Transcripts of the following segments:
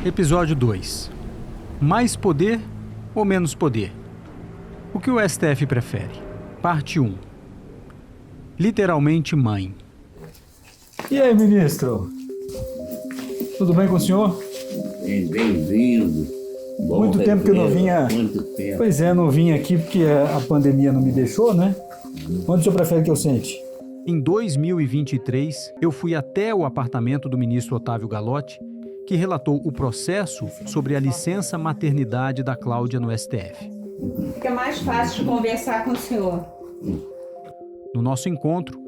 Episódio 2. Mais poder ou menos poder? O que o STF prefere? Parte 1. Literalmente mãe. E aí, ministro? Tudo bem com o senhor? Bem-vindo. Muito tempo que eu não vinha. Muito tempo. Pois é, não vim aqui porque a pandemia não me deixou, né? Onde o senhor prefere que eu sente? Em 2023, eu fui até o apartamento do ministro Otávio Galotti, que relatou o processo sobre a licença maternidade da Cláudia no STF. Fica mais fácil de conversar com o senhor. No nosso encontro,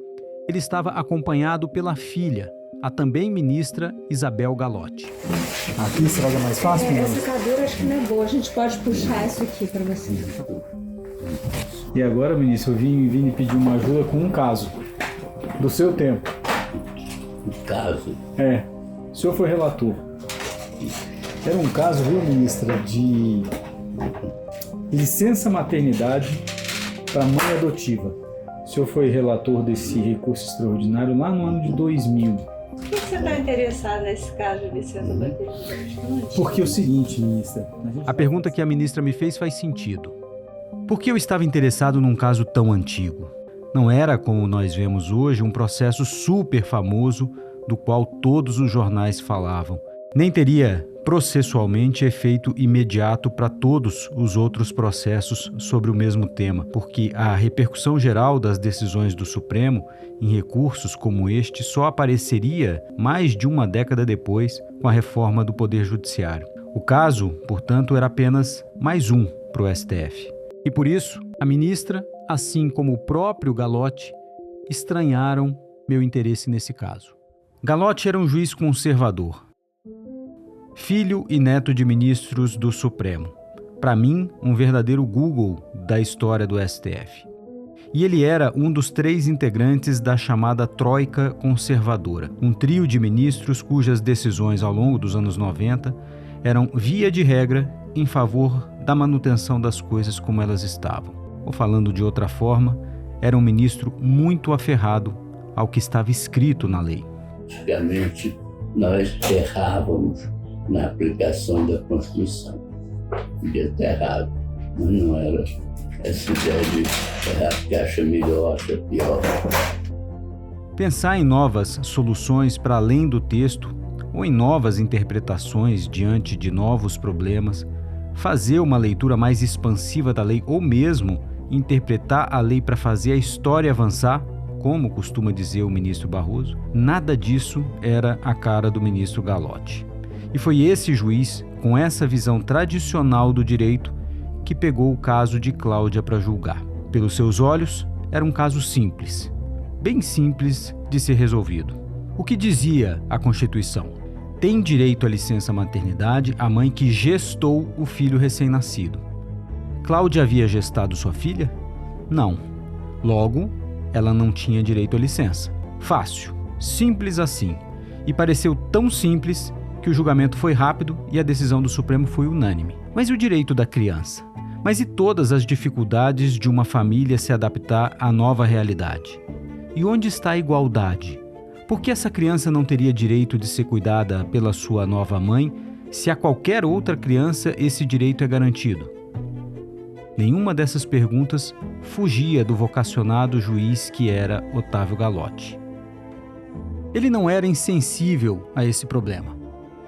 ele estava acompanhado pela filha, a também ministra Isabel Galotti. Aqui será que é mais fácil? Essa cadeira acho que não é boa, a gente pode puxar isso aqui para você. E agora, ministro, eu vim lhe pedir uma ajuda com um caso do seu tempo. O caso. O senhor foi relator. Era um caso, viu, ministra, de licença maternidade para mãe adotiva. O senhor foi relator desse recurso extraordinário lá no ano de 2000. Por que você está interessado nesse caso de licença maternidade? Porque é o seguinte, ministra... A pergunta que a ministra me fez faz sentido. Por que eu estava interessado num caso tão antigo? Não era, como nós vemos hoje, um processo super famoso do qual todos os jornais falavam. Nem teria processualmente efeito imediato para todos os outros processos sobre o mesmo tema, porque a repercussão geral das decisões do Supremo em recursos como este só apareceria mais de uma década depois com a reforma do Poder Judiciário. O caso, portanto, era apenas mais um para o STF. E por isso, a ministra, assim como o próprio Galotti, estranharam meu interesse nesse caso. Galotti era um juiz conservador, filho e neto de ministros do Supremo. Para mim, um verdadeiro Google da história do STF. E ele era um dos 3 integrantes da chamada Troika Conservadora, um trio de ministros cujas decisões ao longo dos anos 90 eram, via de regra, em favor da manutenção das coisas como elas estavam. Ou falando de outra forma, era um ministro muito aferrado ao que estava escrito na lei. Antigamente, nós errávamos na aplicação da Constituição. Podia ter errado, mas não era essa ideia de errar porque acha melhor, acha pior. Pensar em novas soluções para além do texto ou em novas interpretações diante de novos problemas, fazer uma leitura mais expansiva da lei ou mesmo interpretar a lei para fazer a história avançar, como costuma dizer o ministro Barroso, nada disso era a cara do ministro Galotti. E foi esse juiz, com essa visão tradicional do direito, que pegou o caso de Cláudia para julgar. Pelos seus olhos, era um caso simples, bem simples de ser resolvido. O que dizia a Constituição? Tem direito à licença maternidade a mãe que gestou o filho recém-nascido. Cláudia havia gestado sua filha? Não. Logo, ela não tinha direito à licença. Fácil, simples assim. E pareceu tão simples que o julgamento foi rápido e a decisão do Supremo foi unânime. Mas e o direito da criança? Mas e todas as dificuldades de uma família se adaptar à nova realidade? E onde está a igualdade? Por que essa criança não teria direito de ser cuidada pela sua nova mãe se a qualquer outra criança esse direito é garantido? Nenhuma dessas perguntas fugia do vocacionado juiz que era Otávio Galotti. Ele não era insensível a esse problema,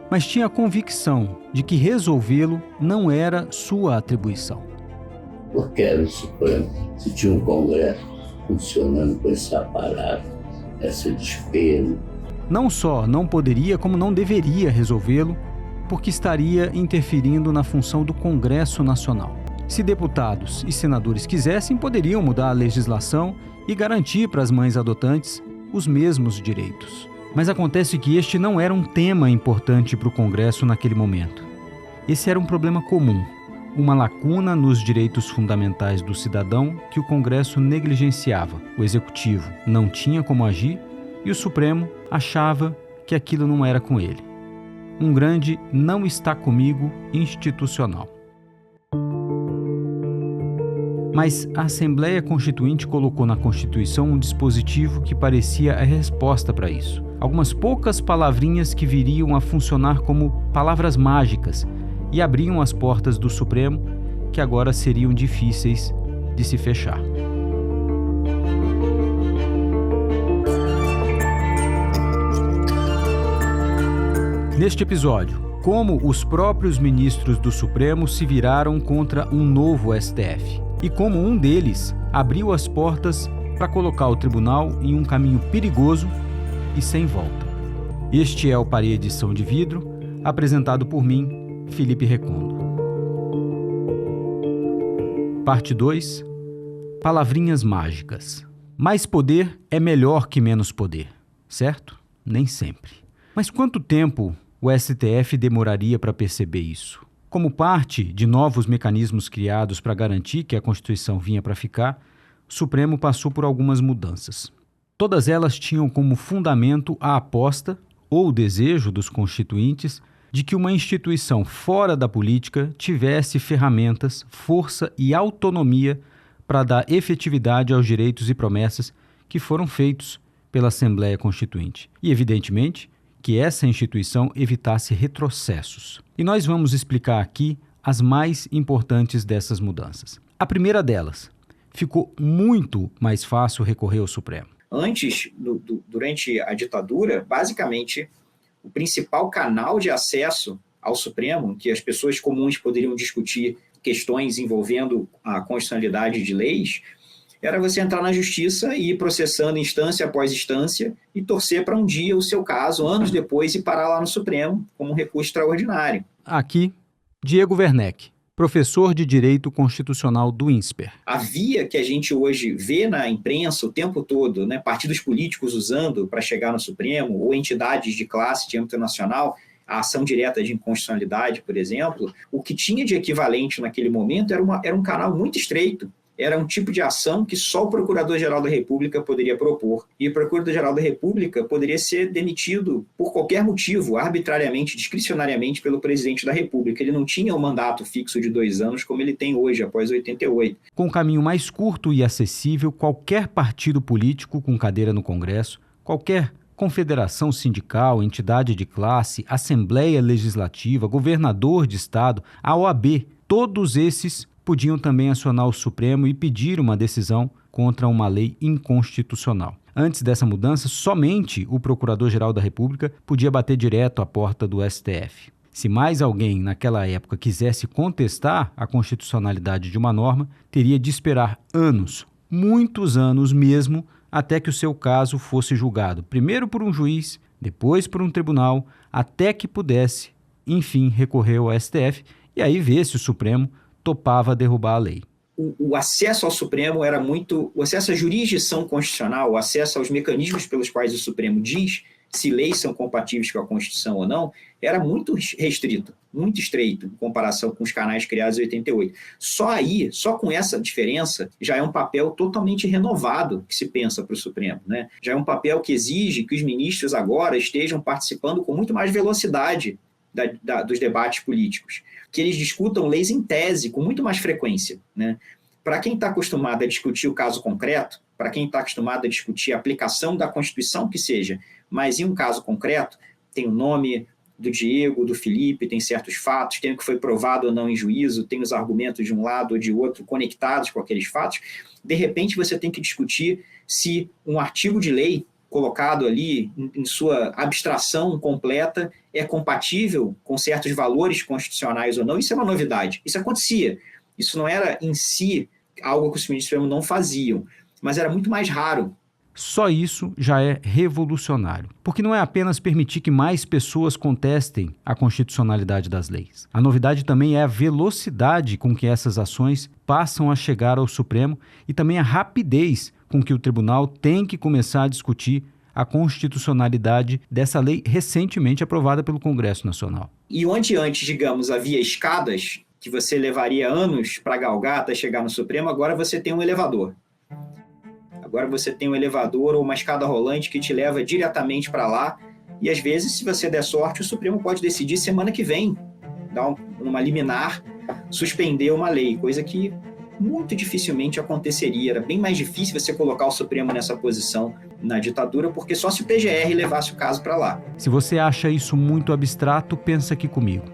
mas tinha a convicção de que resolvê-lo não era sua atribuição. Porque era o Supremo, se tinha um Congresso funcionando com esse aparato, esse desespero. Não só não poderia, como não deveria resolvê-lo, porque estaria interferindo na função do Congresso Nacional. Se deputados e senadores quisessem, poderiam mudar a legislação e garantir para as mães adotantes os mesmos direitos. Mas acontece que este não era um tema importante para o Congresso naquele momento. Esse era um problema comum, uma lacuna nos direitos fundamentais do cidadão que o Congresso negligenciava. O Executivo não tinha como agir e o Supremo achava que aquilo não era com ele. Um grande não está comigo institucional. Mas a Assembleia Constituinte colocou na Constituição um dispositivo que parecia a resposta para isso. algumas poucas palavrinhas que viriam a funcionar como palavras mágicas e abriam as portas do Supremo, que agora seriam difíceis de se fechar. Neste episódio, como os próprios ministros do Supremo se viraram contra um novo STF e como um deles abriu as portas para colocar o tribunal em um caminho perigoso e sem volta. Este é o Parede-Edição de Vidro, apresentado por mim, Felipe Recondo. Parte 2. Palavrinhas mágicas. Mais poder é melhor que menos poder, certo? Nem sempre. Mas quanto tempo o STF demoraria para perceber isso? Como parte de novos mecanismos criados para garantir que a Constituição vinha para ficar, o Supremo passou por algumas mudanças. Todas elas tinham como fundamento a aposta ou o desejo dos constituintes de que uma instituição fora da política tivesse ferramentas, força e autonomia para dar efetividade aos direitos e promessas que foram feitos pela Assembleia Constituinte. E, evidentemente, que essa instituição evitasse retrocessos. E nós vamos explicar aqui as mais importantes dessas mudanças. A primeira delas, ficou muito mais fácil recorrer ao Supremo. Antes, durante a ditadura, basicamente, o principal canal de acesso ao Supremo, que as pessoas comuns poderiam discutir questões envolvendo a constitucionalidade de leis, era você entrar na justiça e ir processando instância após instância e torcer para um dia o seu caso, anos depois, e parar lá no Supremo como um recurso extraordinário. Aqui, Diego Werneck, professor de Direito Constitucional do INSPER. A via que a gente hoje vê na imprensa o tempo todo, né, partidos políticos usando para chegar no Supremo, ou entidades de classe de âmbito nacional, a ação direta de inconstitucionalidade, por exemplo, o que tinha de equivalente naquele momento era um canal muito estreito. Era um tipo de ação que só o Procurador-Geral da República poderia propor. E o Procurador-Geral da República poderia ser demitido por qualquer motivo, arbitrariamente, discricionariamente, pelo Presidente da República. Ele não tinha um mandato fixo de 2 anos como ele tem hoje, após 88. Com um caminho mais curto e acessível, qualquer partido político com cadeira no Congresso, qualquer confederação sindical, entidade de classe, Assembleia Legislativa, governador de estado, a OAB, todos esses podiam também acionar o Supremo e pedir uma decisão contra uma lei inconstitucional. Antes dessa mudança, somente o Procurador-Geral da República podia bater direto à porta do STF. Se mais alguém naquela época quisesse contestar a constitucionalidade de uma norma, teria de esperar anos, muitos anos mesmo, até que o seu caso fosse julgado, primeiro por um juiz, depois por um tribunal, até que pudesse, enfim, recorrer ao STF e aí ver se o Supremo topava derrubar a lei. O acesso ao Supremo era muito... O acesso à jurisdição constitucional, o acesso aos mecanismos pelos quais o Supremo diz se leis são compatíveis com a Constituição ou não, era muito restrito, muito estreito, em comparação com os canais criados em 88. Só com essa diferença, já é um papel totalmente renovado que se pensa para o Supremo, né? Já é um papel que exige que os ministros agora estejam participando com muito mais velocidade dos debates políticos, que eles discutam leis em tese com muito mais frequência, né? Para quem está acostumado a discutir o caso concreto, para quem está acostumado a discutir a aplicação da Constituição que seja, mas em um caso concreto, tem o nome do Diego, do Felipe, tem certos fatos, tem o que foi provado ou não em juízo, tem os argumentos de um lado ou de outro conectados com aqueles fatos, de repente você tem que discutir se um artigo de lei colocado ali em sua abstração completa é compatível com certos valores constitucionais ou não. Isso é uma novidade. Isso acontecia. Isso não era em si algo que os ministros do Supremo não faziam, mas era muito mais raro. Só isso já é revolucionário, porque não é apenas permitir que mais pessoas contestem a constitucionalidade das leis. A novidade também é a velocidade com que essas ações passam a chegar ao Supremo e também a rapidez com que o tribunal tem que começar a discutir a constitucionalidade dessa lei recentemente aprovada pelo Congresso Nacional. E onde antes, digamos, havia escadas que você levaria anos para galgar até chegar no Supremo, agora você tem um elevador. Agora você tem um elevador ou uma escada rolante que te leva diretamente para lá e, às vezes, se você der sorte, o Supremo pode decidir semana que vem, dar uma liminar, suspender uma lei, coisa que muito dificilmente aconteceria. Era bem mais difícil você colocar o Supremo nessa posição na ditadura, porque só se o PGR levasse o caso para lá. Se você acha isso muito abstrato, pensa aqui comigo.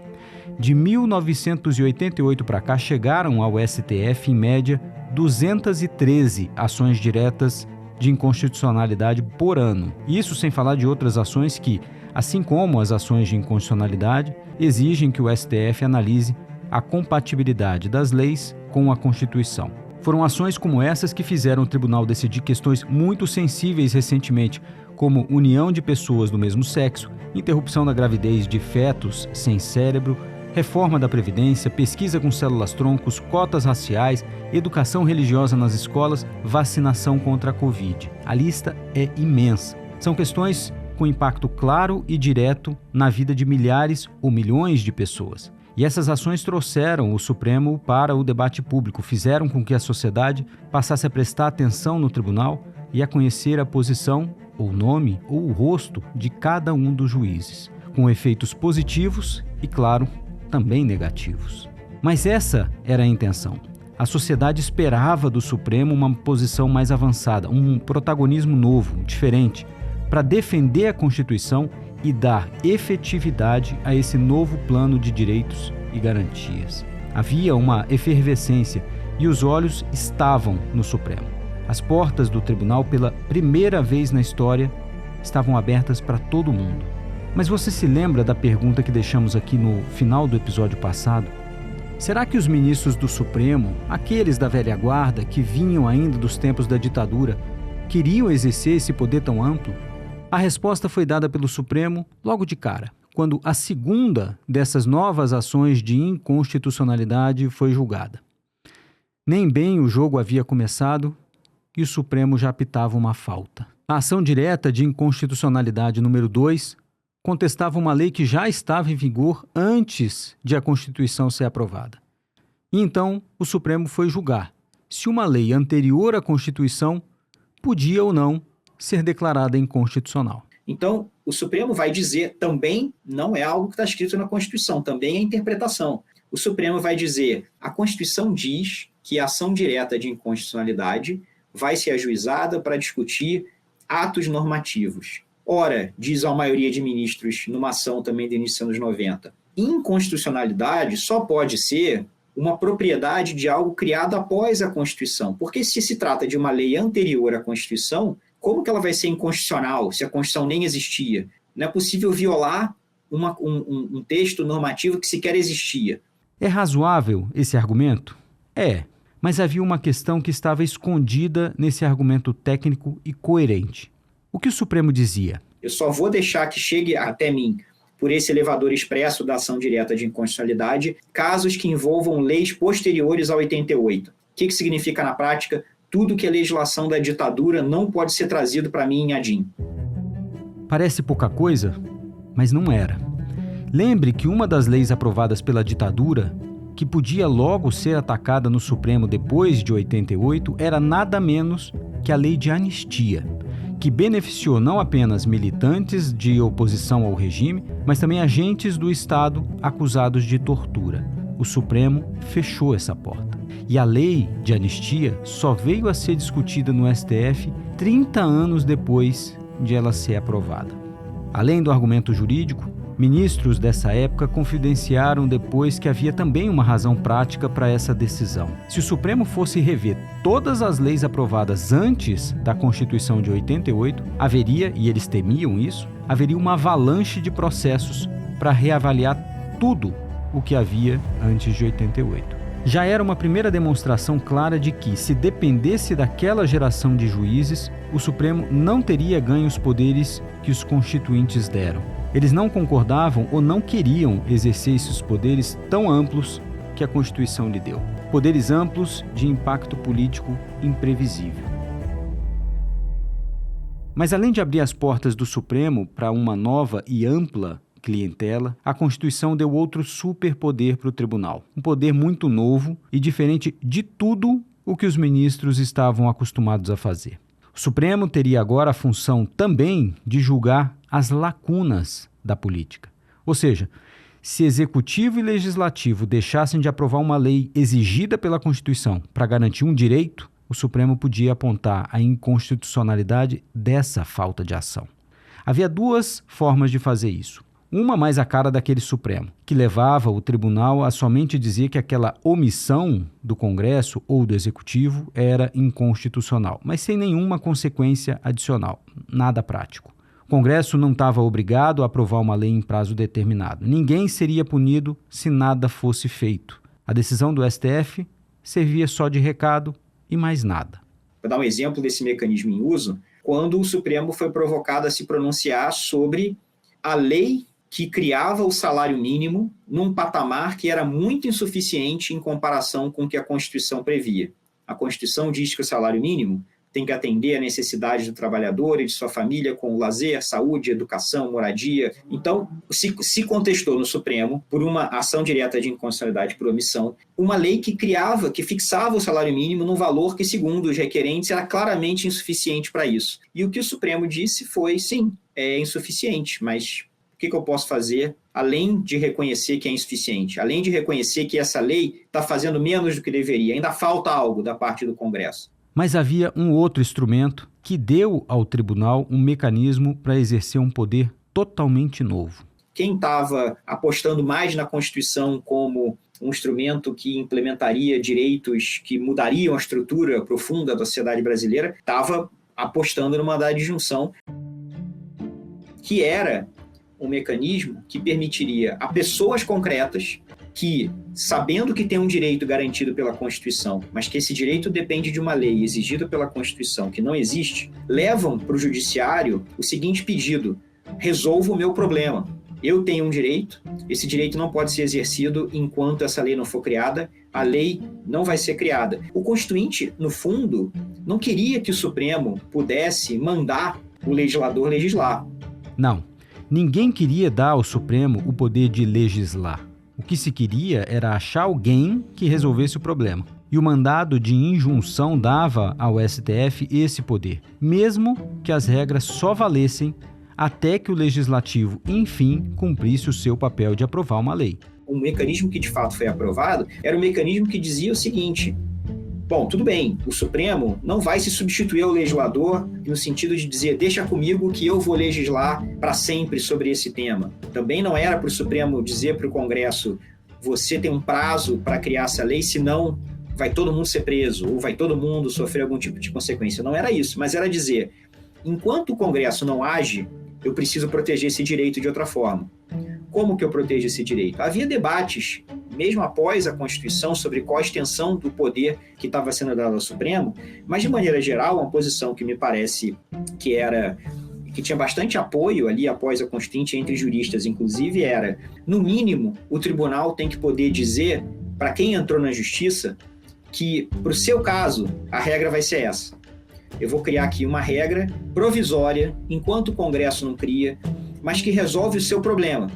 De 1988 para cá, chegaram ao STF, em média, 213 ações diretas de inconstitucionalidade por ano. Isso sem falar de outras ações que, assim como as ações de inconstitucionalidade, exigem que o STF analise a compatibilidade das leis com a Constituição. Foram ações como essas que fizeram o tribunal decidir questões muito sensíveis recentemente, como união de pessoas do mesmo sexo, interrupção da gravidez de fetos sem cérebro, reforma da Previdência, pesquisa com células-troncos, cotas raciais, educação religiosa nas escolas, vacinação contra a Covid. A lista é imensa. São questões com impacto claro e direto na vida de milhares ou milhões de pessoas. E essas ações trouxeram o Supremo para o debate público, fizeram com que a sociedade passasse a prestar atenção no tribunal e a conhecer a posição, o nome ou o rosto de cada um dos juízes, com efeitos positivos e, claro, também negativos. Mas essa era a intenção. A sociedade esperava do Supremo uma posição mais avançada, um protagonismo novo, diferente, para defender a Constituição e dar efetividade a esse novo plano de direitos e garantias. Havia uma efervescência e os olhos estavam no Supremo. As portas do tribunal, pela primeira vez na história, estavam abertas para todo mundo. Mas você se lembra da pergunta que deixamos aqui no final do episódio passado? Será que os ministros do Supremo, aqueles da velha guarda que vinham ainda dos tempos da ditadura, queriam exercer esse poder tão amplo? A resposta foi dada pelo Supremo logo de cara, quando a segunda dessas novas ações de inconstitucionalidade foi julgada. Nem bem o jogo havia começado e o Supremo já apitava uma falta. A ação direta de inconstitucionalidade número 2 contestava uma lei que já estava em vigor antes de a Constituição ser aprovada. E então o Supremo foi julgar se uma lei anterior à Constituição podia ou não ser declarada inconstitucional. Então, o Supremo vai dizer, também não é algo que está escrito na Constituição, também é interpretação. O Supremo vai dizer, a Constituição diz que a ação direta de inconstitucionalidade vai ser ajuizada para discutir atos normativos. Ora, diz a maioria de ministros numa ação também do início dos anos 90, inconstitucionalidade só pode ser uma propriedade de algo criado após a Constituição, porque se trata de uma lei anterior à Constituição, como que ela vai ser inconstitucional se a Constituição nem existia? Não é possível violar um texto normativo que sequer existia. É razoável esse argumento? É, mas havia uma questão que estava escondida nesse argumento técnico e coerente. O que o Supremo dizia? Eu só vou deixar que chegue até mim, por esse elevador expresso da ação direta de inconstitucionalidade, casos que envolvam leis posteriores a 88. O que significa na prática? Tudo que é legislação da ditadura não pode ser trazido para mim em ADIM. Parece pouca coisa, mas não era. Lembre que uma das leis aprovadas pela ditadura, que podia logo ser atacada no Supremo depois de 88, era nada menos que a Lei de Anistia, que beneficiou não apenas militantes de oposição ao regime, mas também agentes do Estado acusados de tortura. O Supremo fechou essa porta. E a lei de anistia só veio a ser discutida no STF 30 anos depois de ela ser aprovada. Além do argumento jurídico, ministros dessa época confidenciaram depois que havia também uma razão prática para essa decisão. Se o Supremo fosse rever todas as leis aprovadas antes da Constituição de 88, haveria, e eles temiam isso, haveria uma avalanche de processos para reavaliar tudo o que havia antes de 88. Já era uma primeira demonstração clara de que, se dependesse daquela geração de juízes, o Supremo não teria ganho os poderes que os constituintes deram. Eles não concordavam ou não queriam exercer esses poderes tão amplos que a Constituição lhe deu. Poderes amplos de impacto político imprevisível. Mas além de abrir as portas do Supremo para uma nova e ampla clientela, a Constituição deu outro superpoder para o tribunal. Um poder muito novo e diferente de tudo o que os ministros estavam acostumados a fazer. O Supremo teria agora a função também de julgar as lacunas da política. Ou seja, se Executivo e Legislativo deixassem de aprovar uma lei exigida pela Constituição para garantir um direito, o Supremo podia apontar a inconstitucionalidade dessa falta de ação. Havia duas formas de fazer isso. Uma mais a cara daquele Supremo, que levava o tribunal a somente dizer que aquela omissão do Congresso ou do Executivo era inconstitucional, mas sem nenhuma consequência adicional, nada prático. O Congresso não estava obrigado a aprovar uma lei em prazo determinado. Ninguém seria punido se nada fosse feito. A decisão do STF servia só de recado e mais nada. Vou dar um exemplo desse mecanismo em uso, quando o Supremo foi provocado a se pronunciar sobre a lei que criava o salário mínimo num patamar que era muito insuficiente em comparação com o que a Constituição previa. A Constituição diz que o salário mínimo tem que atender a necessidades do trabalhador e de sua família com lazer, saúde, educação, moradia. Então, se contestou no Supremo, por uma ação direta de inconstitucionalidade por omissão, uma lei que fixava o salário mínimo num valor que, segundo os requerentes, era claramente insuficiente para isso. E o que o Supremo disse foi, sim, é insuficiente, mas o que eu posso fazer além de reconhecer que é insuficiente? Além de reconhecer que essa lei está fazendo menos do que deveria, ainda falta algo da parte do Congresso. Mas havia um outro instrumento que deu ao tribunal um mecanismo para exercer um poder totalmente novo. Quem estava apostando mais na Constituição como um instrumento que implementaria direitos que mudariam a estrutura profunda da sociedade brasileira, estava apostando no mandado de junção, que era um mecanismo que permitiria a pessoas concretas que, sabendo que tem um direito garantido pela Constituição, mas que esse direito depende de uma lei exigida pela Constituição que não existe, levam para o judiciário o seguinte pedido: resolva o meu problema. Eu tenho um direito, esse direito não pode ser exercido enquanto essa lei não for criada, a lei não vai ser criada. O Constituinte, no fundo, não queria que o Supremo pudesse mandar o legislador legislar. Não, ninguém queria dar ao Supremo o poder de legislar. O que se queria era achar alguém que resolvesse o problema. E o mandado de injunção dava ao STF esse poder, mesmo que as regras só valessem até que o Legislativo, enfim, cumprisse o seu papel de aprovar uma lei. O mecanismo que de fato foi aprovado era um mecanismo que dizia o seguinte: bom, tudo bem, o Supremo não vai se substituir ao legislador no sentido de dizer, deixa comigo que eu vou legislar para sempre sobre esse tema. Também não era para o Supremo dizer para o Congresso, você tem um prazo para criar essa lei, senão vai todo mundo ser preso, ou vai todo mundo sofrer algum tipo de consequência. Não era isso, mas era dizer, enquanto o Congresso não age, eu preciso proteger esse direito de outra forma. Como que eu protejo esse direito? Havia debates, mesmo após a Constituição, sobre qual a extensão do poder que estava sendo dado ao Supremo, mas, de maneira geral, uma posição que me parece que tinha bastante apoio ali após a Constituinte, entre juristas, inclusive, era, no mínimo, o tribunal tem que poder dizer para quem entrou na justiça que, para o seu caso, a regra vai ser essa. Eu vou criar aqui uma regra provisória, enquanto o Congresso não cria, mas que resolve o seu problema,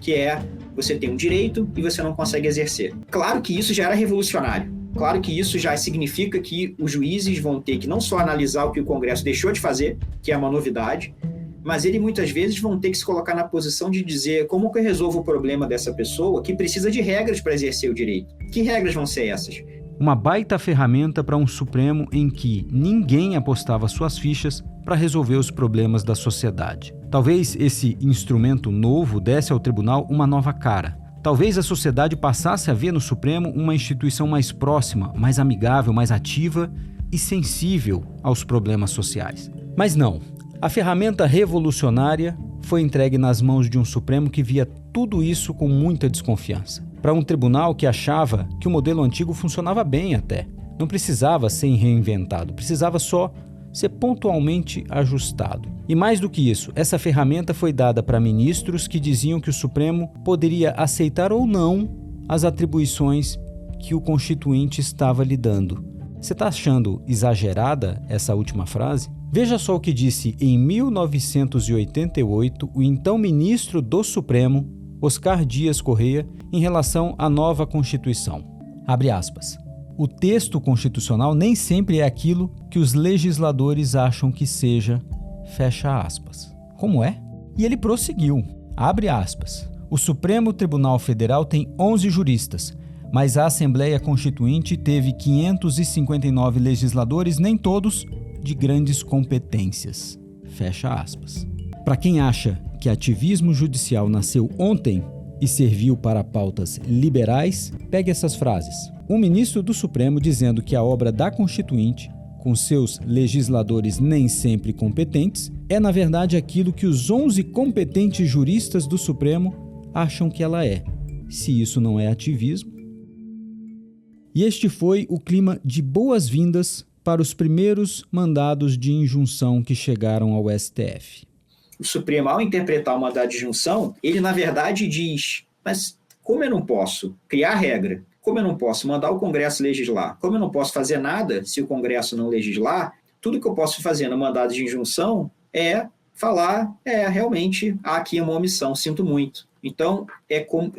que é você tem um direito e você não consegue exercer. Claro que isso já era revolucionário. Claro que isso já significa que os juízes vão ter que não só analisar o que o Congresso deixou de fazer, que é uma novidade, mas eles muitas vezes vão ter que se colocar na posição de dizer como que eu resolvo o problema dessa pessoa que precisa de regras para exercer o direito. Que regras vão ser essas? Uma baita ferramenta para um Supremo em que ninguém apostava suas fichas para resolver os problemas da sociedade. Talvez esse instrumento novo desse ao tribunal uma nova cara. Talvez a sociedade passasse a ver no Supremo uma instituição mais próxima, mais amigável, mais ativa e sensível aos problemas sociais. Mas não, a ferramenta revolucionária foi entregue nas mãos de um Supremo que via tudo isso com muita desconfiança. Para um tribunal que achava que o modelo antigo funcionava bem até. Não precisava ser reinventado, precisava só ser pontualmente ajustado. E mais do que isso, essa ferramenta foi dada para ministros que diziam que o Supremo poderia aceitar ou não as atribuições que o Constituinte estava lhe dando. Você está achando exagerada essa última frase? Veja só o que disse em 1988 o então ministro do Supremo, Oscar Dias Correia, em relação à nova Constituição. Abre aspas. O texto constitucional nem sempre é aquilo que os legisladores acham que seja, fecha aspas. Como é? E ele prosseguiu, abre aspas. O Supremo Tribunal Federal tem 11 juristas, mas a Assembleia Constituinte teve 559 legisladores, nem todos de grandes competências. Fecha aspas. Para quem acha que ativismo judicial nasceu ontem e serviu para pautas liberais, pegue essas frases. Um ministro do Supremo dizendo que a obra da Constituinte, com seus legisladores nem sempre competentes, é na verdade aquilo que os 11 competentes juristas do Supremo acham que ela é. Se isso não é ativismo. E este foi o clima de boas-vindas para os primeiros mandados de injunção que chegaram ao STF. O Supremo, ao interpretar o mandado de injunção, ele na verdade diz, mas como eu não posso criar regra, como eu não posso mandar o Congresso legislar, como eu não posso fazer nada se o Congresso não legislar, tudo que eu posso fazer no mandado de injunção é falar, realmente há aqui uma omissão, sinto muito. Então, como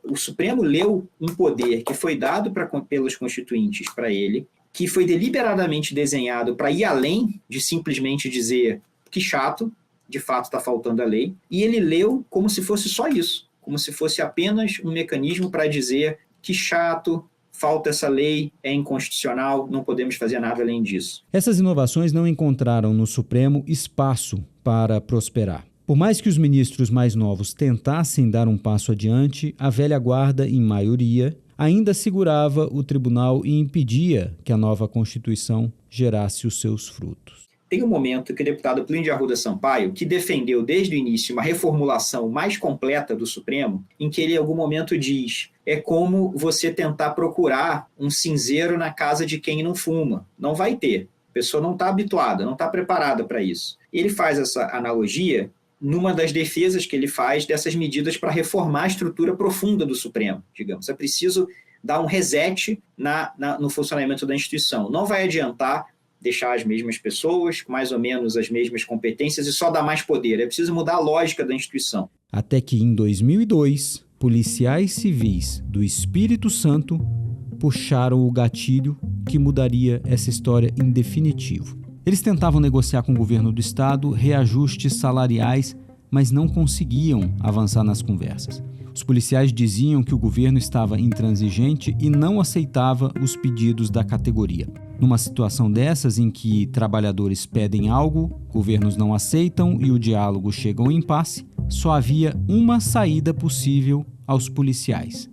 o Supremo leu um poder que foi dado pelos constituintes para ele, que foi deliberadamente desenhado para ir além de simplesmente dizer que chato, de fato está faltando a lei, e ele leu como se fosse só isso, como se fosse apenas um mecanismo para dizer que chato, falta essa lei, é inconstitucional, não podemos fazer nada além disso. Essas inovações não encontraram no Supremo espaço para prosperar. Por mais que os ministros mais novos tentassem dar um passo adiante, a velha guarda, em maioria, ainda segurava o tribunal e impedia que a nova Constituição gerasse os seus frutos. Tem um momento que o deputado Plínio de Arruda Sampaio, que defendeu desde o início uma reformulação mais completa do Supremo, em que ele em algum momento diz, é como você tentar procurar um cinzeiro na casa de quem não fuma. Não vai ter. A pessoa não está habituada, não está preparada para isso. Ele faz essa analogia numa das defesas que ele faz dessas medidas para reformar a estrutura profunda do Supremo, digamos. É preciso dar um reset no funcionamento da instituição. Não vai adiantar deixar as mesmas pessoas, com mais ou menos as mesmas competências e só dar mais poder. É preciso mudar a lógica da instituição. Até que, em 2002, policiais civis do Espírito Santo puxaram o gatilho que mudaria essa história em definitivo. Eles tentavam negociar com o governo do estado reajustes salariais, mas não conseguiam avançar nas conversas. Os policiais diziam que o governo estava intransigente e não aceitava os pedidos da categoria. Numa situação dessas, em que trabalhadores pedem algo, governos não aceitam e o diálogo chega ao impasse, só havia uma saída possível aos policiais: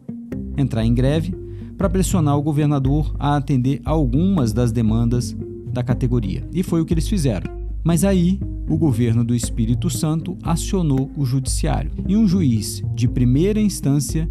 entrar em greve para pressionar o governador a atender algumas das demandas da categoria. E foi o que eles fizeram. Mas aí, o governo do Espírito Santo acionou o judiciário. E um juiz de primeira instância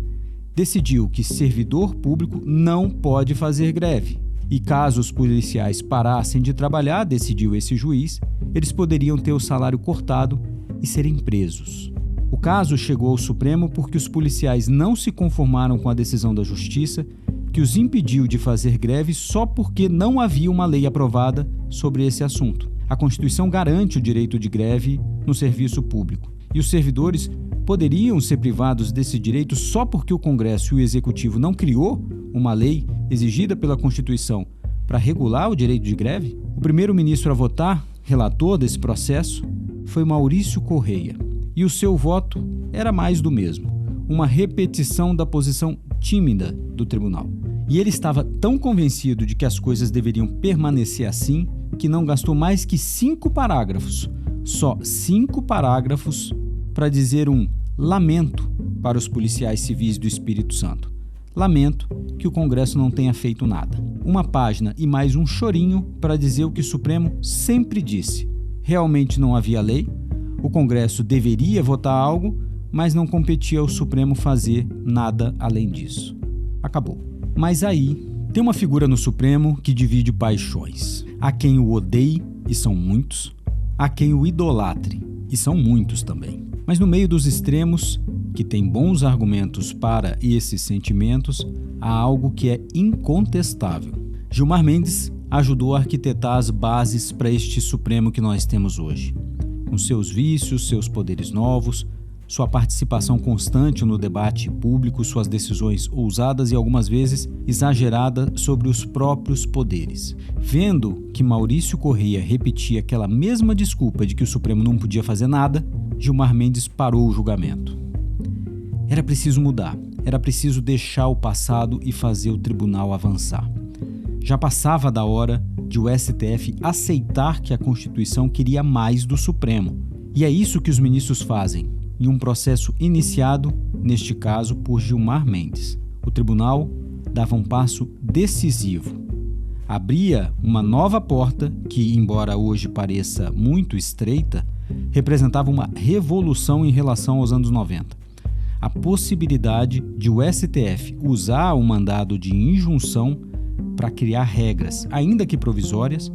decidiu que servidor público não pode fazer greve. E caso os policiais parassem de trabalhar, decidiu esse juiz, eles poderiam ter o salário cortado e serem presos. O caso chegou ao Supremo porque os policiais não se conformaram com a decisão da Justiça, que os impediu de fazer greve só porque não havia uma lei aprovada sobre esse assunto. A Constituição garante o direito de greve no serviço público. E os servidores poderiam ser privados desse direito só porque o Congresso e o Executivo não criou uma lei exigida pela Constituição para regular o direito de greve? O primeiro-ministro a votar, relator desse processo, foi Maurício Correia. E o seu voto era mais do mesmo, uma repetição da posição tímida do tribunal. E ele estava tão convencido de que as coisas deveriam permanecer assim, que não gastou mais que 5 parágrafos, só 5 parágrafos, para dizer um lamento para os policiais civis do Espírito Santo. Lamento que o Congresso não tenha feito nada. Uma página e mais um chorinho para dizer o que o Supremo sempre disse. Realmente não havia lei, o Congresso deveria votar algo, mas não competia ao Supremo fazer nada além disso. Acabou. Mas aí, tem uma figura no Supremo que divide paixões. Há quem o odeie, e são muitos. Há quem o idolatre, e são muitos também. Mas no meio dos extremos, que tem bons argumentos para esses sentimentos, há algo que é incontestável. Gilmar Mendes ajudou a arquitetar as bases para este Supremo que nós temos hoje. Com seus vícios, seus poderes novos, sua participação constante no debate público, suas decisões ousadas e algumas vezes exageradas sobre os próprios poderes. Vendo que Maurício Correia repetia aquela mesma desculpa de que o Supremo não podia fazer nada, Gilmar Mendes parou o julgamento. Era preciso mudar, era preciso deixar o passado e fazer o tribunal avançar. Já passava da hora de o STF aceitar que a Constituição queria mais do Supremo. E é isso que os ministros fazem, em um processo iniciado, neste caso, por Gilmar Mendes. O tribunal dava um passo decisivo. Abria uma nova porta que, embora hoje pareça muito estreita, representava uma revolução em relação aos anos 90. A possibilidade de o STF usar o mandado de injunção para criar regras, ainda que provisórias,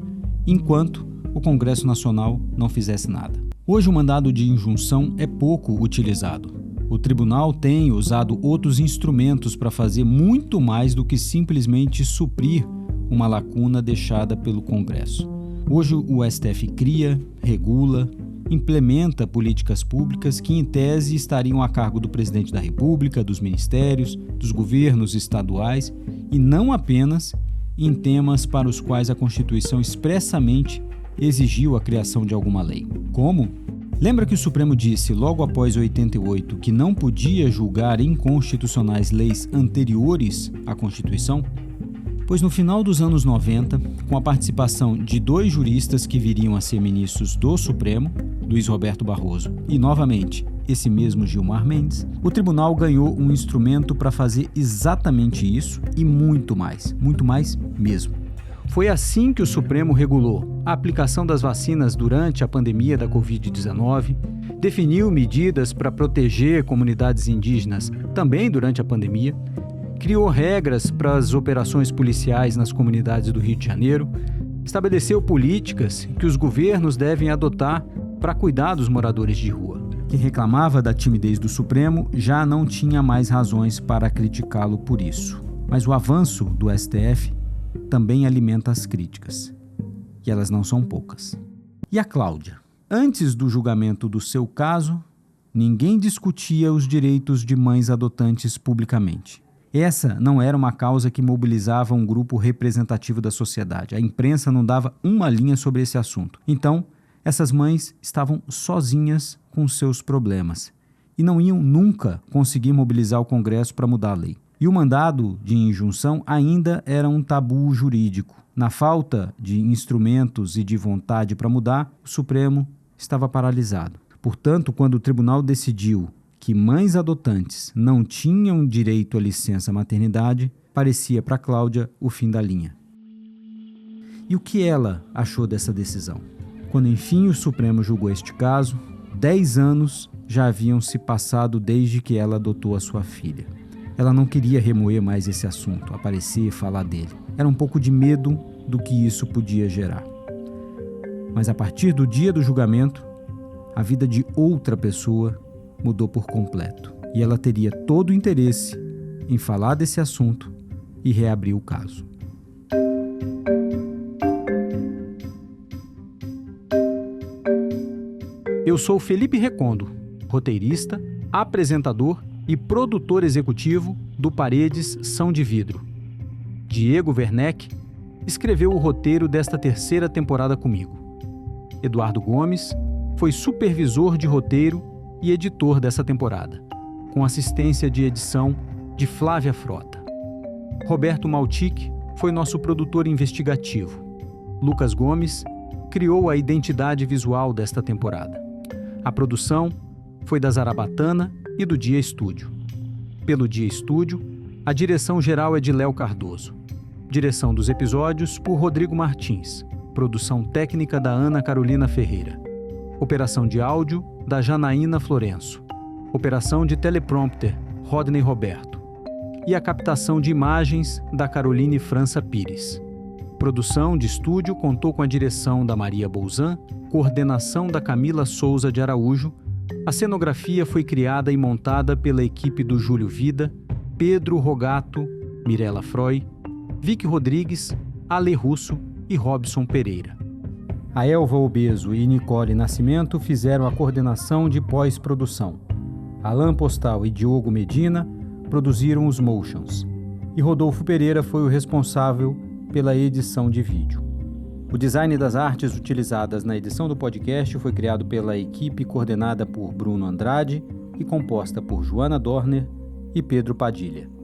enquanto o Congresso Nacional não fizesse nada. Hoje o mandado de injunção é pouco utilizado. O tribunal tem usado outros instrumentos para fazer muito mais do que simplesmente suprir uma lacuna deixada pelo Congresso. Hoje o STF cria, regula, implementa políticas públicas que, em tese, estariam a cargo do presidente da República, dos ministérios, dos governos estaduais e não apenas em temas para os quais a Constituição expressamente exigiu a criação de alguma lei. Como? Lembra que o Supremo disse, logo após 88, que não podia julgar inconstitucionais leis anteriores à Constituição? Pois no final dos anos 90, com a participação de 2 juristas que viriam a ser ministros do Supremo, Luiz Roberto Barroso e, novamente, esse mesmo Gilmar Mendes, o tribunal ganhou um instrumento para fazer exatamente isso e muito mais mesmo. Foi assim que o Supremo regulou a aplicação das vacinas durante a pandemia da Covid-19, definiu medidas para proteger comunidades indígenas também durante a pandemia, criou regras para as operações policiais nas comunidades do Rio de Janeiro, estabeleceu políticas que os governos devem adotar para cuidar dos moradores de rua. Quem reclamava da timidez do Supremo já não tinha mais razões para criticá-lo por isso. Mas o avanço do STF também alimenta as críticas. E elas não são poucas. E a Cláudia? Antes do julgamento do seu caso, ninguém discutia os direitos de mães adotantes publicamente. Essa não era uma causa que mobilizava um grupo representativo da sociedade. A imprensa não dava uma linha sobre esse assunto. Então, essas mães estavam sozinhas com seus problemas e não iam nunca conseguir mobilizar o Congresso para mudar a lei. E o mandado de injunção ainda era um tabu jurídico. Na falta de instrumentos e de vontade para mudar, o Supremo estava paralisado. Portanto, quando o tribunal decidiu que mães adotantes não tinham direito à licença maternidade, parecia para Cláudia o fim da linha. E o que ela achou dessa decisão? Quando enfim o Supremo julgou este caso, 10 anos já haviam se passado desde que ela adotou a sua filha. Ela não queria remoer mais esse assunto, aparecer e falar dele. Era um pouco de medo do que isso podia gerar. Mas a partir do dia do julgamento, a vida de outra pessoa mudou por completo. E ela teria todo o interesse em falar desse assunto e reabrir o caso. Eu sou Felipe Recondo, roteirista, apresentador e produtor executivo do Paredes São de Vidro. Diego Werneck escreveu o roteiro desta 3ª temporada comigo. Eduardo Gomes foi supervisor de roteiro e editor dessa temporada, com assistência de edição de Flávia Frota. Roberto Maltic foi nosso produtor investigativo. Lucas Gomes criou a identidade visual desta temporada. A produção foi da Zarabatana e do Dia Estúdio. Pelo Dia Estúdio, a direção geral é de Léo Cardoso. Direção dos episódios por Rodrigo Martins. Produção técnica da Ana Carolina Ferreira. Operação de áudio da Janaína Florenço. Operação de teleprompter, Rodney Roberto. E a captação de imagens da Caroline França Pires. Produção de estúdio contou com a direção da Maria Bolzan, coordenação da Camila Souza de Araújo. A cenografia foi criada e montada pela equipe do Júlio Vida, Pedro Rogato, Mirella Froy, Vicky Rodrigues, Ale Russo e Robson Pereira. A Elva Obeso e Nicole Nascimento fizeram a coordenação de pós-produção. Alain Postal e Diogo Medina produziram os motions. E Rodolfo Pereira foi o responsável pela edição de vídeo. O design das artes utilizadas na edição do podcast foi criado pela equipe coordenada por Bruno Andrade, e composta por Joana Dorner e Pedro Padilha.